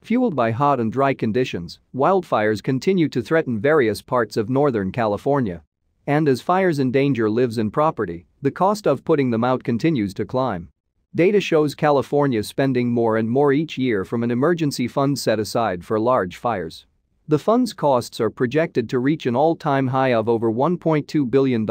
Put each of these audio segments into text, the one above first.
Fueled by hot and dry conditions, wildfires continue to threaten various parts of Northern California. And as fires endanger lives and property, the cost of putting them out continues to climb. Data shows California spending more and more each year from an emergency fund set aside for large fires. The fund's costs are projected to reach an all-time high of over $1.2 billion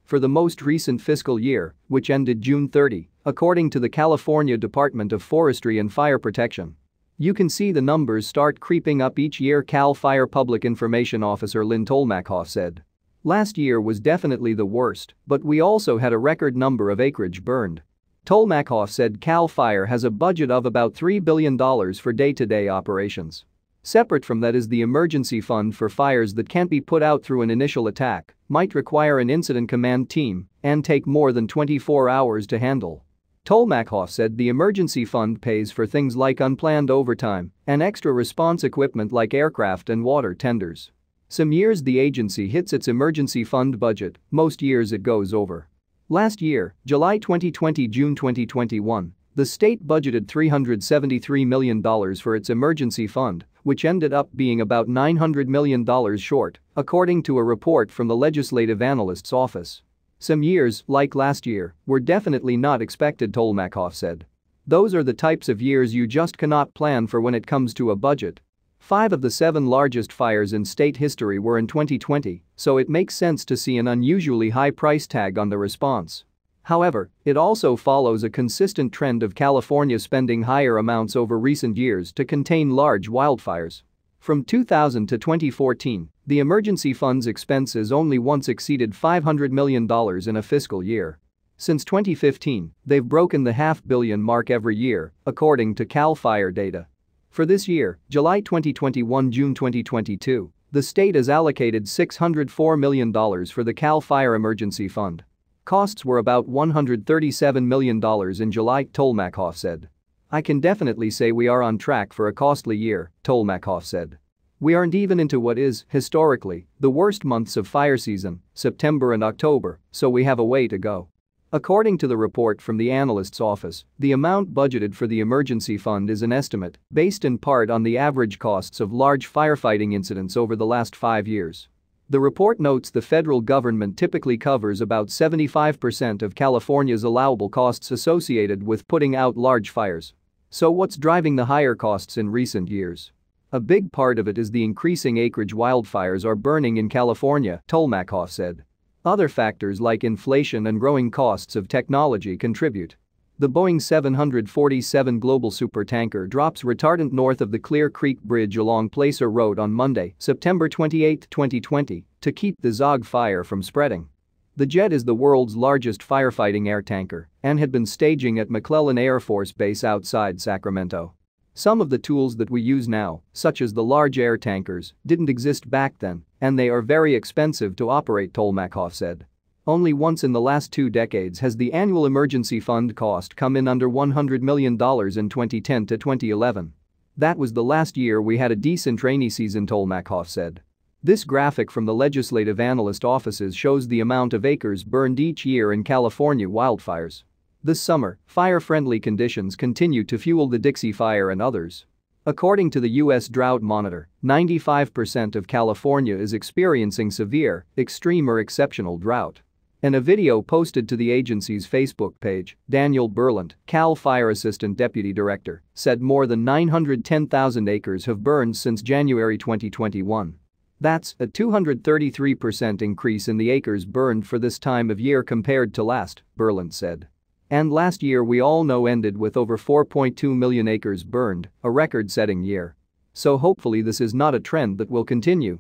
for the most recent fiscal year, which ended June 30, according to the California Department of Forestry and Fire Protection. You can see the numbers start creeping up each year, CAL FIRE Public Information Officer Lynn Tolmachoff said. Last year was definitely the worst, but we also had a record number of acreage burned. Tolmachoff said CAL FIRE has a budget of about $3 billion for day-to-day operations. Separate from that is the emergency fund for fires that can't be put out through an initial attack, might require an incident command team, and take more than 24 hours to handle. Tolmachoff said the emergency fund pays for things like unplanned overtime and extra response equipment like aircraft and water tenders. Some years the agency hits its emergency fund budget, most years it goes over. Last year, July 2020 – June 2021, the state budgeted $373 million for its emergency fund, which ended up being about $900 million short, according to a report from the Legislative Analyst's Office. Some years, like last year, were definitely not expected, Tolmachoff said. Those are the types of years you just cannot plan for when it comes to a budget. 5 of the 7 largest fires in state history were in 2020, so it makes sense to see an unusually high price tag on the response. However, it also follows a consistent trend of California spending higher amounts over recent years to contain large wildfires. From 2000 to 2014, the emergency fund's expenses only once exceeded $500 million in a fiscal year. Since 2015, they've broken the $500 million mark every year, according to CAL FIRE data. For this year, July 2021 – June 2022, the state has allocated $604 million for the CAL FIRE Emergency Fund. Costs were about $137 million in July, Tolmachoff said. I can definitely say we are on track for a costly year, Tolmachoff said. We aren't even into what is, historically, the worst months of fire season, September and October, so we have a way to go. According to the report from the analyst's office, the amount budgeted for the emergency fund is an estimate, based in part on the average costs of large firefighting incidents over the last 5 years. The report notes the federal government typically covers about 75% of California's allowable costs associated with putting out large fires. So what's driving the higher costs in recent years? A big part of it is the increasing acreage wildfires are burning in California, Tolmachoff said. Other factors like inflation and growing costs of technology contribute. The Boeing 747 global supertanker drops retardant north of the Clear Creek Bridge along Placer Road on Monday, September 28, 2020, to keep the Zog fire from spreading. The jet is the world's largest firefighting air tanker and had been staging at McClellan Air Force Base outside Sacramento. Some of the tools that we use now, such as the large air tankers, didn't exist back then, and they are very expensive to operate, Tolmachoff said. Only once in the last 2 decades has the annual emergency fund cost come in under $100 million in 2010 to 2011. That was the last year we had a decent rainy season, Tolmachoff said. This graphic from the legislative analyst offices shows the amount of acres burned each year in California wildfires. This summer, fire-friendly conditions continue to fuel the Dixie Fire and others. According to the U.S. Drought Monitor, 95% of California is experiencing severe, extreme or exceptional drought. In a video posted to the agency's Facebook page, Daniel Berlant, CAL FIRE Assistant Deputy Director, said more than 910,000 acres have burned since January 2021. That's a 233% increase in the acres burned for this time of year compared to last, Berlant said. And last year we all know ended with over 4.2 million acres burned, a record-setting year. So hopefully this is not a trend that will continue,